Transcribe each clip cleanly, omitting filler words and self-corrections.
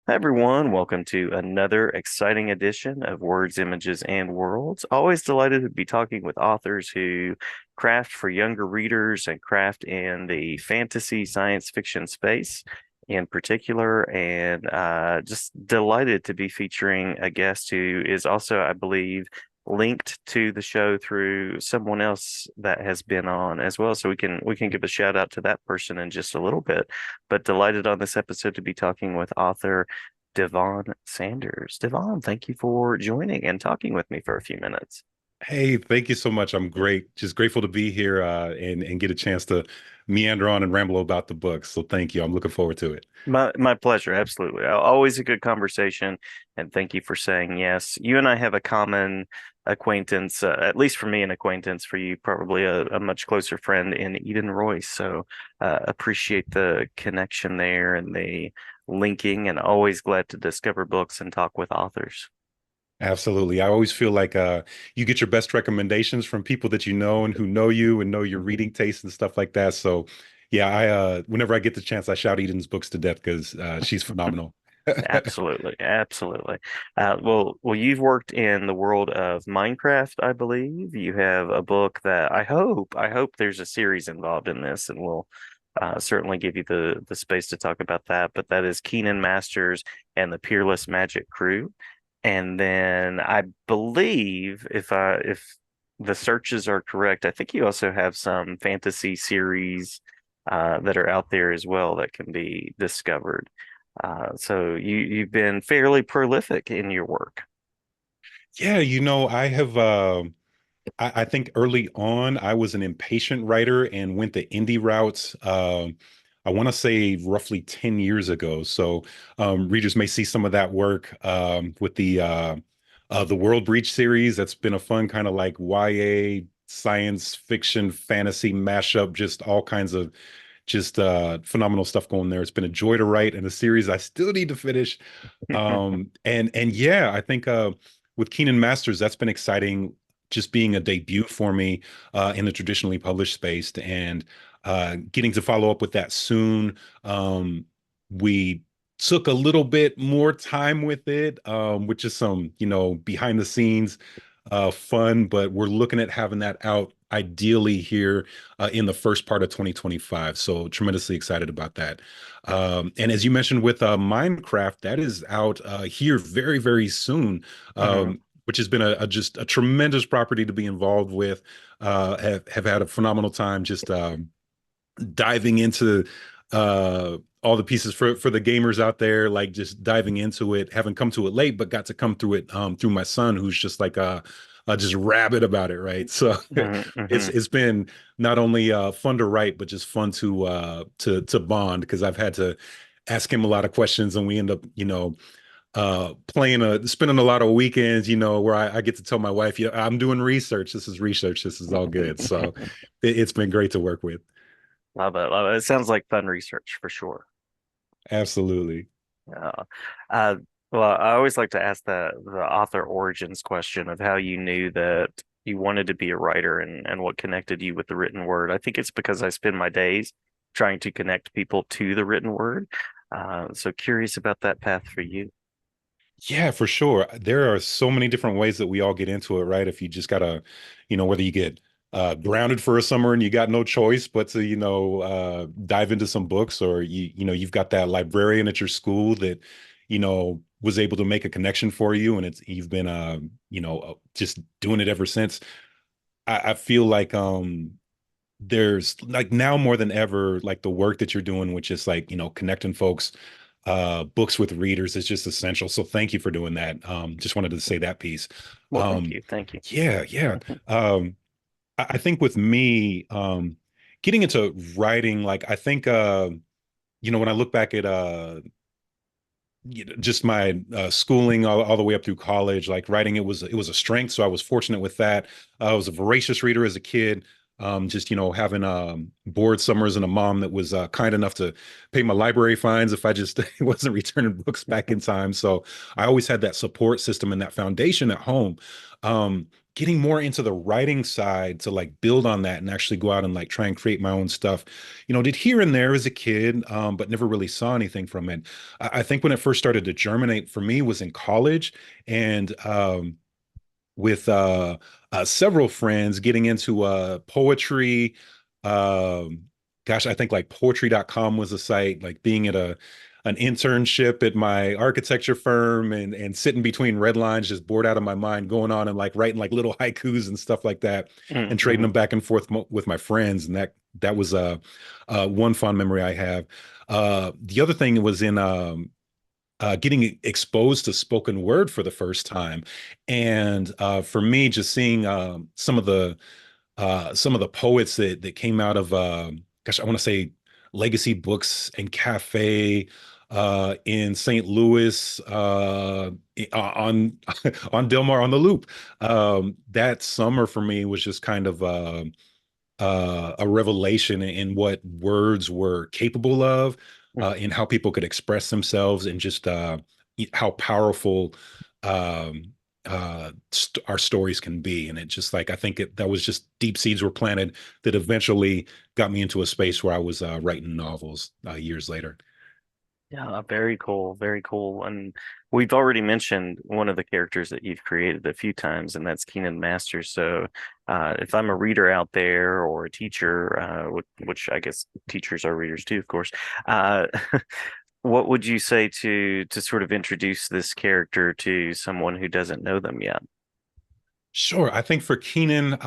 Hi, everyone. Welcome to another exciting edition of Words, Images, and Worlds. Always delighted to be talking with authors who craft for younger readers and craft in the fantasy science fiction space in particular. And just delighted to be featuring a guest who is also, I believe, linked to the show through someone else that has been on as well. So we can give a shout out to that person in just a little bit. But delighted on this episode to be talking with author DaVaun Sanders. DaVaun, thank you for joining and talking with me for a few minutes. Hey, thank you so much. I'm great. Just grateful to be here and get a chance to meander on and ramble about the book. So thank you. I'm looking forward to it. My pleasure, absolutely. Always a good conversation, and thank you for saying yes. You and I have a common acquaintance, at least for me, an acquaintance, for you, probably a much closer friend in Eden Royce. So appreciate the connection there and the linking, and always glad to discover books and talk with authors. Absolutely. I always feel like you get your best recommendations from people that you know and who know you and know your Mhm. reading taste and stuff like that. So yeah, I whenever I get the chance, I shout Eden's books to death because she's phenomenal. Absolutely, absolutely. Well, you've worked in the world of Minecraft, I believe. You have a book that I hope there's a series involved in this, and we'll certainly give you the space to talk about that. But that is Keenan Masters and the Peerless Magic Crew. And then I believe if the searches are correct, I think you also have some fantasy series that are out there as well that can be discovered. So you've been fairly prolific in your work. Yeah, I have I think early on I was an impatient writer and went the indie routes. I want to say roughly 10 years ago. So readers may see some of that work with the World Breach series. That's been a fun kind of like YA science fiction fantasy mashup, just all kinds of just phenomenal stuff going there. It's been a joy to write and a series I still need to finish. And yeah, I think with Keenan Masters, that's been exciting, just being a debut for me in the traditionally published space and getting to follow up with that soon. We took a little bit more time with it, which is some, behind the scenes fun, but we're looking at having that out ideally here in the first part of 2025. So tremendously excited about that. And as you mentioned with Minecraft, that is out here very, very soon. Mhm. Which has been just a tremendous property to be involved with. Have had a phenomenal time just diving into all the pieces for the gamers out there, like just diving into it, haven't come to it late, but got to come through it through my son, who's just like just rabid about it, right? So Mhm. it's Mhm. it's been not only fun to write, but just fun to bond because I've had to ask him a lot of questions, and we end up, playing spending a lot of weekends, where I get to tell my wife, I'm doing research. This is research. This is all good. So it's been great to work with. Love it. Love it. It sounds like fun research for sure. Absolutely. Uh, uh, well, I always like to ask the author origins question of how you knew that you wanted to be a writer and what connected you with the written word. I think it's because I spend my days trying to connect people to the written word. So curious about that path for you. Yeah, for sure. There are so many different ways that we all get into it, right? If you just gotta, whether you get grounded for a summer and you got no choice but to, dive into some books, or you've got that librarian at your school that, was able to make a connection for you, and you've been just doing it ever since. I feel like there's like now more than ever, like the work that you're doing, which is like, connecting folks, books with readers is just essential. So thank you for doing that. Just wanted to say that piece. Well, thank Um, you. Thank you. yeah, yeah. I think with me, getting into writing, like I think, when I look back at just my schooling all the way up through college, like writing, it was a strength. So I was fortunate with that. I was a voracious reader as a kid. Just having board summers and a mom that was kind enough to pay my library fines if I just wasn't returning books back in time. So I always had that support system and that foundation at home. getting more into the writing side to like build on that and actually go out and like try and create my own stuff. Did here and there as a kid, but never really saw anything from it. I think when it first started to germinate for me was in college, and with several friends getting into poetry. Um, Gosh, I think like poetry.com was a site, like being at an internship at my architecture firm and sitting between red lines, just bored out of my mind, going on and like writing like little haikus and stuff like that, and trading Mm-hmm. them back and forth with my friends. And that was one fond memory I have. The other thing was in getting exposed to spoken word for the first time, and for me, just seeing some of the poets that came out of gosh, I want to say Legacy Books and Cafe in St. Louis on on Del Mar on the Loop. That summer for me was just kind of a revelation in what words were capable of, in how people could express themselves, and just how powerful um, our stories can be. And it just like, I think that was just deep seeds were planted that eventually got me into a space where I was writing novels years later. Yeah, very cool, very cool. And we've already mentioned one of the characters that you've created a few times, and that's Keenan Masters. So, if I'm a reader out there or a teacher, which I guess teachers are readers too, of course, uh, what would you say to sort of introduce this character to someone who doesn't know them yet? Sure. I think for Keenan,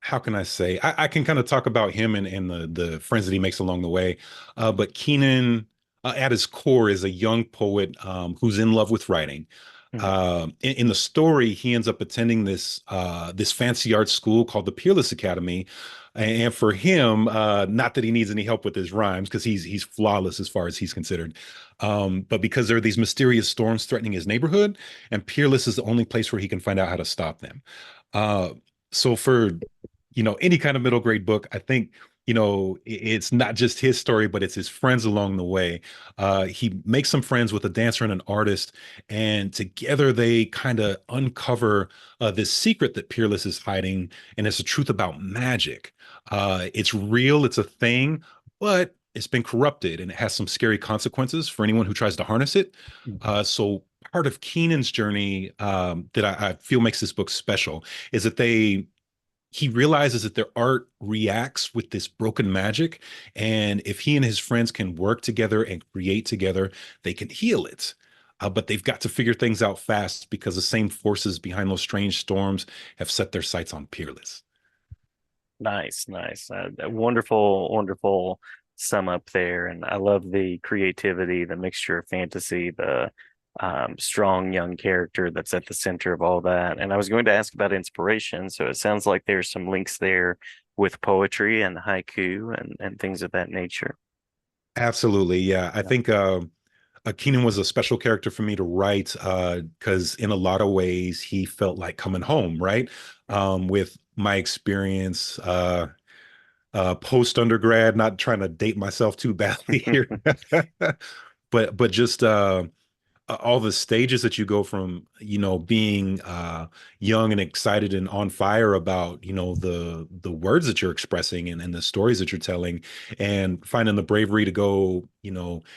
how can I say? I can kind of talk about him and the friends that he makes along the way. But Keenan, at his core, is a young poet who's in love with writing. Mhm. In the story, he ends up attending this fancy art school called the Peerless Academy. And for him, not that he needs any help with his rhymes, because he's flawless as far as he's considered, but because there are these mysterious storms threatening his neighborhood, and Peerless is the only place where he can find out how to stop them. Uh, so for any kind of middle grade book, I think, it's not just his story, but it's his friends along the way. He makes some friends with a dancer and an artist, and together they kind of uncover this secret that Peerless is hiding, and it's the truth about magic. It's real, it's a thing, but it's been corrupted, and it has some scary consequences for anyone who tries to harness it. So part of Keenan's journey, that I feel makes this book special, is that he realizes that their art reacts with this broken magic. And if he and his friends can work together and create together, they can heal it. But they've got to figure things out fast, because the same forces behind those strange storms have set their sights on Peerless. Nice, nice. A wonderful, wonderful sum up there. And I love the creativity, the mixture of fantasy, the strong young character that's at the center of all that. And I was going to ask about inspiration. So it sounds like there's some links there with poetry and haiku and things of that nature. Absolutely. Yeah. I Yeah. think Keenan was a special character for me to write, because in a lot of ways he felt like coming home, right? With my experience post undergrad, not trying to date myself too badly here, but just all the stages that you go from, being young and excited and on fire about, the words that you're expressing, and the stories that you're telling, and finding the bravery to go,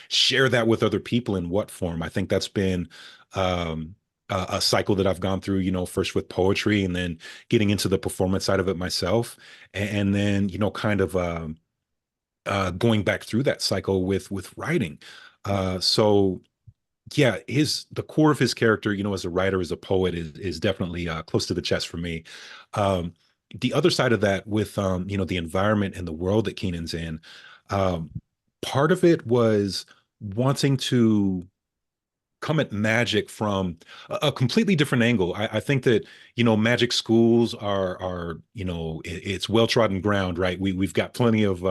share that with other people in what form. I think that's been a cycle that I've gone through, first with poetry, and then getting into the performance side of it myself, and then, kind of going back through that cycle with writing. So yeah, the core of his character, as a writer, as a poet, is definitely close to the chest for me. Um, the other side of that, with the environment and the world that Keenan's in, um, part of it was wanting to come at magic from a completely different angle. I think that, magic schools are it's well trodden ground, right? We've got plenty of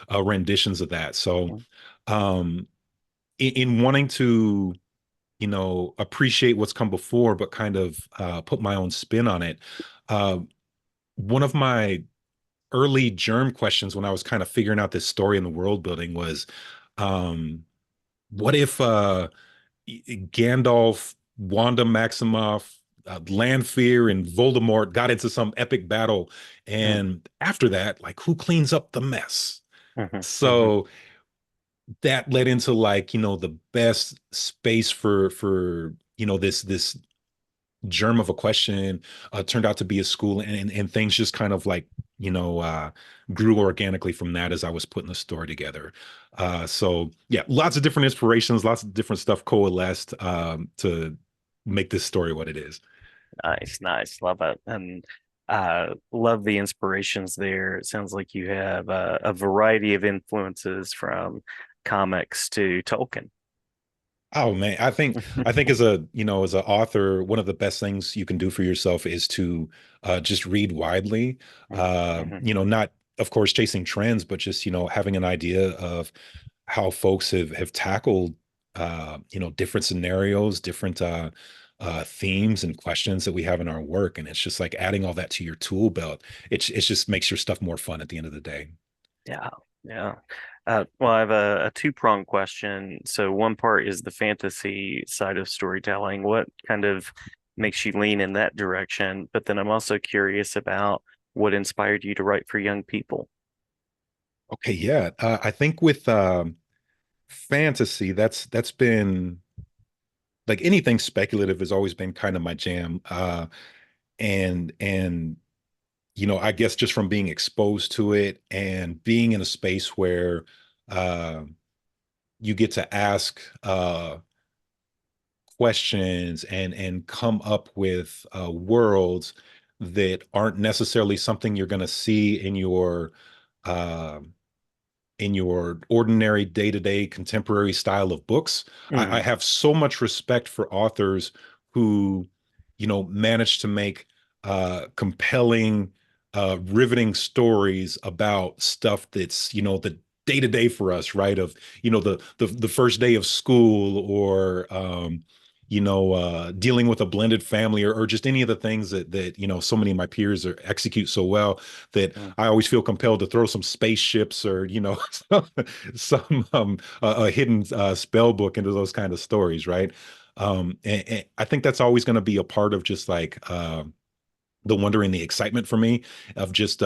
renditions of that. So um, in wanting to appreciate what's come before, but kind of put my own spin on it. Uh, One of my early germ questions when I was kind of figuring out this story in the world building was, um, what if Gandalf, Wanda Maximoff, Lanfear and Voldemort got into some epic battle, Mm, and after that, like, who cleans up the mess? mhm, mhm, So that led into, like, the best space for this germ of a question turned out to be a school, and things just kind of like grew organically from that as I was putting the story together. So yeah, lots of different inspirations, lots of different stuff coalesced to make this story what it is. nice, nice. Love it. And love the inspirations there. It sounds like you have a variety of influences from comics to Tolkien. Oh man, I think as a as an author, one of the best things you can do for yourself is to just read widely. Mhm, Not of course chasing trends, but just having an idea of how folks have tackled different scenarios, different themes and questions that we have in our work, and it's just like adding all that to your tool belt. It just makes your stuff more fun at the end of the day. yeah, yeah. Well, I have a two-pronged question. So one part is the fantasy side of storytelling. What kind of makes you lean in that direction? But then I'm also curious about what inspired you to write for young people. Okay, yeah, I think with fantasy, that's been like anything speculative has always been kind of my jam. And I guess just from being exposed to it and being in a space where uh you get to ask questions and come up with worlds that aren't necessarily something you're going to see uh, in your ordinary day-to-day contemporary style of books. I Hmm. have so much respect for authors who, manage to make compelling, riveting stories about stuff that's, the day-to-day for us, right? Of, the first day of school, or dealing with a blended family, or just any of the things that so many of my peers execute so well, that I always feel compelled to throw some spaceships, or some a hidden spell book into those kind of stories, right? And I think that's always going to be a part of just like the wonder and the excitement for me of just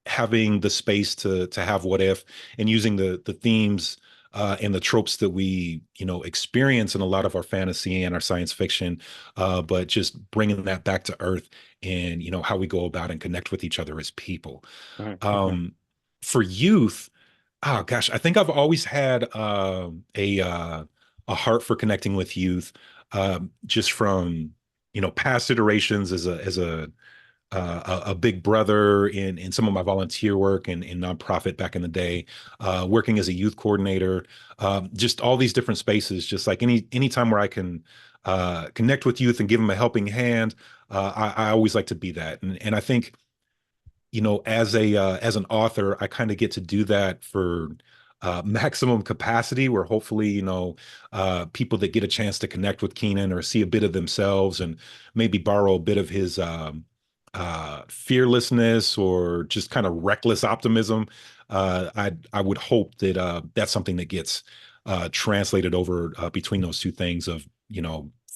having the space to have what if, and using the themes and the tropes that we experience in a lot of our fantasy and our science fiction, but just bringing that back to earth, and how we go about and connect with each other as people. Hmm. um for youth, oh gosh, I think I've always had a heart for connecting with youth, just from past iterations as a big brother in some of my volunteer work and in nonprofit back in the day, working as a youth coordinator, just all these different spaces. Just like any time where I can connect with youth and give them a helping hand, I always like to be that. And I think as an author, I kind of get to do that for maximum capacity, where hopefully people that get a chance to connect with Keynan or see a bit of themselves, and maybe borrow a bit of his fearlessness or just kind of reckless optimism. I would hope that that's something that gets translated over between those two things of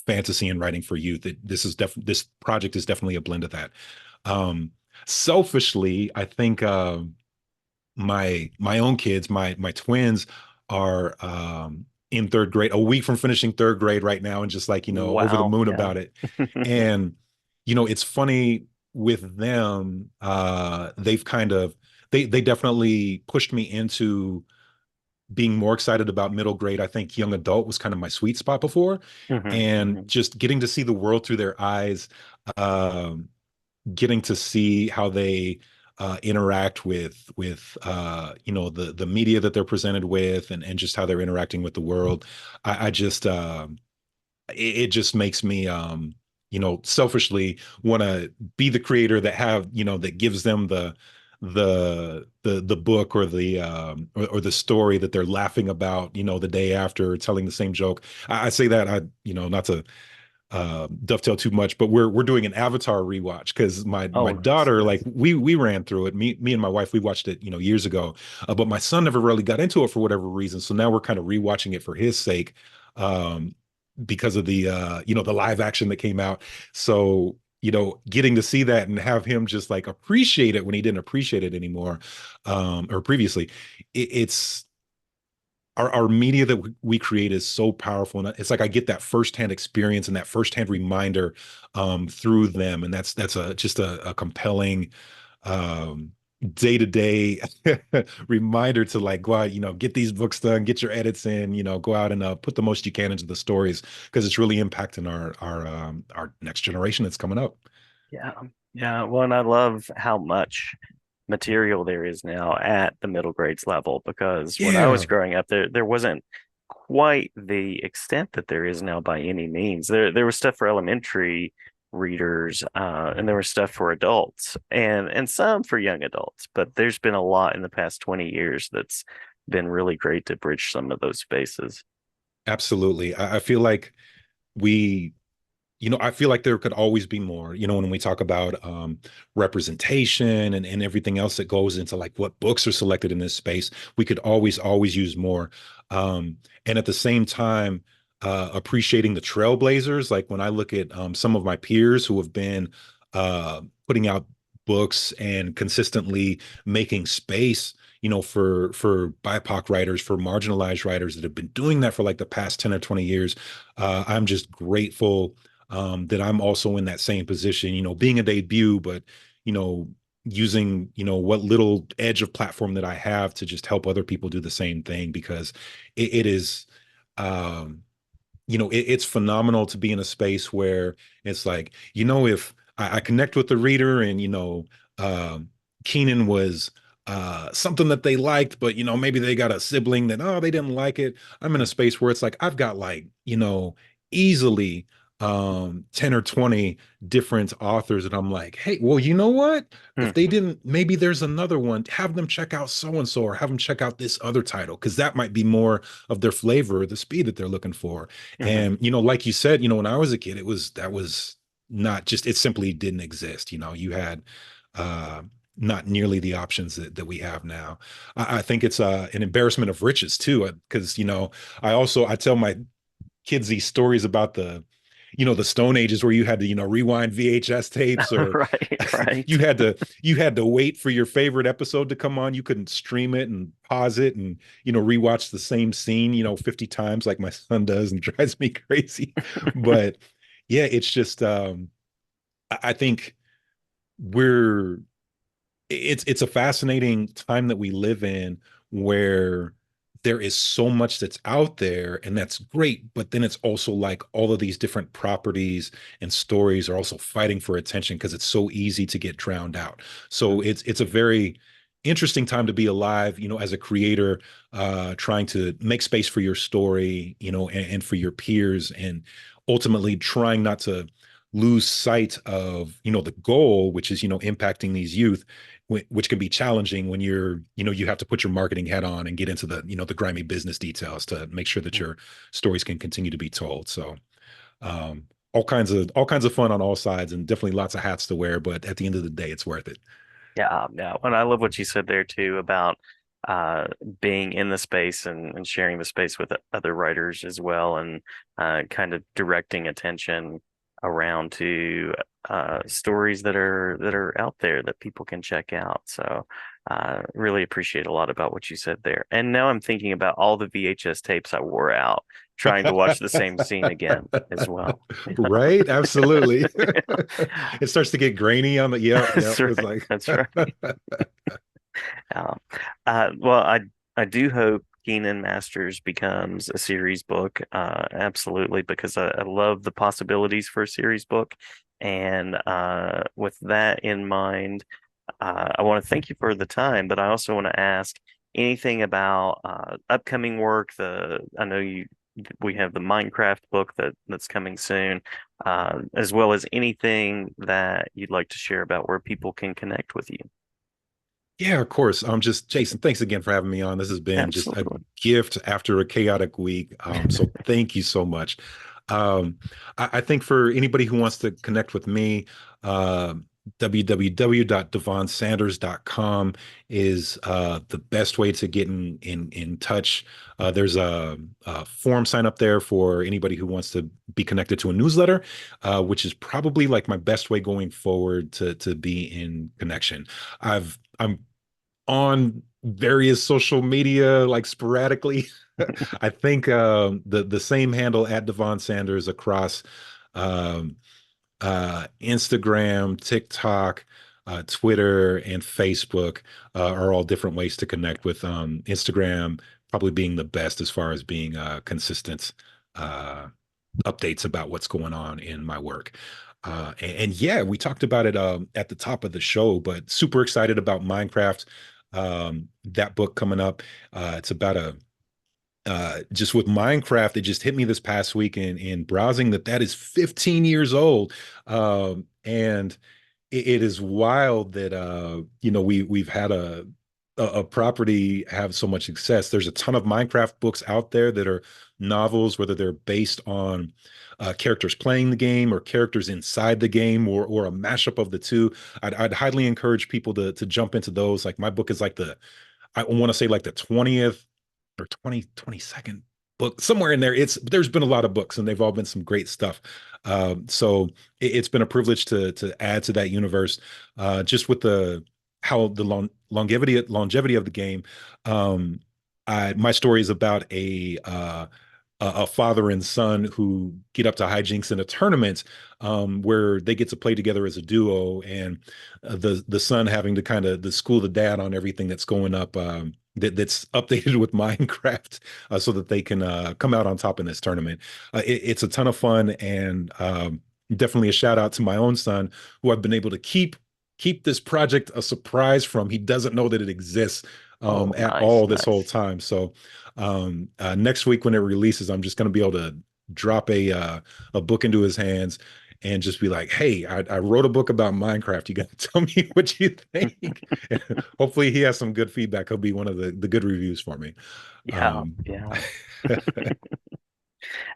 fantasy and writing for youth. This project is definitely a blend of that. Um, Selfishly, I think my own kids, my twins, are in third grade, a week from finishing third grade right now, and just like over the Wow. moon Yeah. about it. And it's funny with them. They've kind of they definitely pushed me into being more excited about middle grade. I think young adult was kind of my sweet spot before, Hmm. and Hmm. just getting to see the world through their eyes. Um, Getting to see how they interact with the media that they're presented with, and just how they're interacting with the world. I just it just makes me selfishly want to be the creator that that gives them the book, or or the story that they're laughing about the day after, telling the same joke. I say that, I not to dovetail too much, but we're doing an Avatar rewatch because my Oh, nice, daughter, like, nice. we ran through it. Me and my wife, we watched it years ago, but my son never really got into it for whatever reason. So now we're kind of rewatching it for his sake. Um, because of the the live action that came out. So, getting to see that and have him just like appreciate it when he didn't appreciate it anymore, or previously, it's our media that we create is so powerful, and it's like I get that firsthand experience and that firsthand reminder through them, and that's a just a compelling um day to day reminder to like go out, get these books done, get your edits in, go out and put the most you can into the stories, because it's really impacting our next generation that's coming up. Yeah. Yeah. Well, and I love how much material there is now at the middle grades level because when I was Yeah, growing up, there wasn't quite the extent that there is now by any means. There was stuff for elementary readers, and there was stuff for adults and some for young adults, but there's been a lot in the past 20 years that's been really great to bridge some of those spaces. absolutely. I feel like we I feel like there could always be more, when we talk about representation and everything else that goes into like what books are selected in this space. We could always use more. And at the same time, appreciating the trailblazers. Like when I look at some of my peers who have been putting out books and consistently making space, for BIPOC writers, for marginalized writers that have been doing that for like the past 10 or 20 years. I'm just grateful that I'm also in that same position, being a debut, but, you know, using, what little edge of platform that I have to just help other people do the same thing, because it is, um, it's phenomenal to be in a space where it's like, if I connect with the reader and, um, Keynan was something that they liked, but, maybe they got a sibling that, oh, they didn't like it. I'm in a space where it's like, I've got like, easily 10 or 20 different authors, and I'm like, hey, well, you know what, if they Mhm. didn't, maybe there's another one, have them check out so and so, or have them check out this other title, because that might be more of their flavor or the speed that they're looking for. Mhm. And like you said, when I was a kid, that was not just, it simply didn't exist. You had uh not nearly the options that we have now. I think it's an embarrassment of riches too, because I tell my kids these stories about the Stone Ages, where you had to rewind VHS tapes, or Right, you right. had to wait for your favorite episode to come on. You couldn't stream it and pause it and rewatch the same scene 50 times like my son does, and drives me crazy. But yeah, it's just I think we're it's a fascinating time that we live in, where there is so much that's out there, and that's great, but then it's also like all of these different properties and stories are also fighting for attention, because it's so easy to get drowned out. So it's a very interesting time to be alive, as a creator, trying to make space for your story, and for your peers, and ultimately trying not to lose sight of the goal, which is impacting these youth, which can be challenging when you have to put your marketing hat on and get into the grimy business details to make sure that your stories can continue to be told. So all kinds of fun on all sides, and definitely lots of hats to wear, but at the end of the day, it's worth it. Yeah, yeah. And I love what you said there too about uh being in the space and sharing the space with other writers as well and kind of directing attention around to stories that are out there that people can check out. So really appreciate a lot about what you said there. And now I'm thinking about all the VHS tapes I wore out trying to watch the same scene again as well. Right? Absolutely. It starts to get grainy on the, yep, That's yep. right. It's like, That's right. Um, well, I do hope Keenan Masters becomes a series book, absolutely, because I love the possibilities for a series book. And with that in mind, I want to thank you for the time, but I also want to ask anything about upcoming work. I know we have the Minecraft book that's coming soon, as well as anything that you'd like to share about where people can connect with you. yeah, of course. Just Jason, thanks again for having me on. This has been just a Absolutely. gift after a chaotic week. So thank you so much. I think for anybody who wants to connect with me, uh, www.DaVaunSanders.com is the best way to get in touch. There's a form sign up there for anybody who wants to be connected to a newsletter, which is probably like my best way going forward to be in connection. I'm on various social media like sporadically. I think the same handle at DaVaun Sanders across um, Instagram, TikTok, Twitter, and Facebook are all different ways to connect with Instagram, probably being the best as far as being consistent uh, updates about what's going on in my work. And yeah, we talked about it at the top of the show, but super excited about Minecraft. That book coming up. It's about a just with Minecraft, it just hit me this past week in browsing that is 15 years old. And it is wild that we've had a property have so much success. There's a ton of Minecraft books out there that are novels, whether they're based on characters playing the game or characters inside the game or a mashup of the two. I'd highly encourage people to jump into those. Like my book is like I want to say like the 20th or 22nd book, somewhere in there. There's been a lot of books and they've all been some great stuff. So it's been a privilege to add to that universe, just with the how the longevity of the game. Um, my story is about a father and son who get up to hijinks in a tournament, where they get to play together as a duo, and the son having to kind of the school the dad on everything that's going up, that's updated with Minecraft, so that they can come out on top in this tournament. It's a ton of fun, and definitely a shout out to my own son, who I've been able to keep this project a surprise from. He doesn't know that it exists Oh, at nice, all this whole nice. time. So next week when it releases, I'm just going to be able to drop a book into his hands and just be like, "Hey, I wrote a book about Minecraft. You got to tell me what you think." Hopefully, he has some good feedback. He'll be one of the good reviews for me. Yeah, Um, yeah.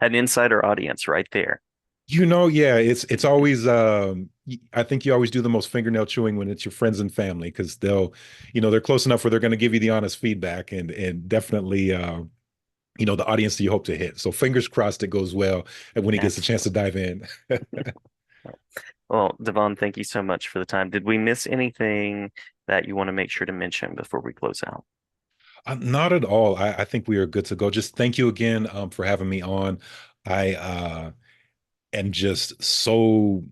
An insider audience right there. yeah, it's always I think you always do the most fingernail chewing when it's your friends and family, because they're close enough where they're going to give you the honest feedback, and definitely the audience that you hope to hit. So fingers crossed it goes well and when he gets a chance to Absolutely. dive in. Well, Devon, thank you so much for the time. Did we miss anything that you want to make sure to mention before we close out? Not at all. I think we are good to go. Just thank you again for having me on. I am just so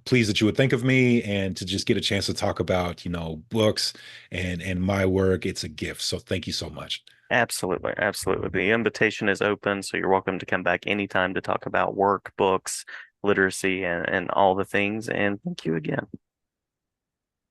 pleased that you would think of me and to just get a chance to talk about, books and my work. It's a gift. So thank you so much. Absolutely, absolutely. The invitation is open, so you're welcome to come back anytime to talk about work, books, literacy, and all the things. And thank you again.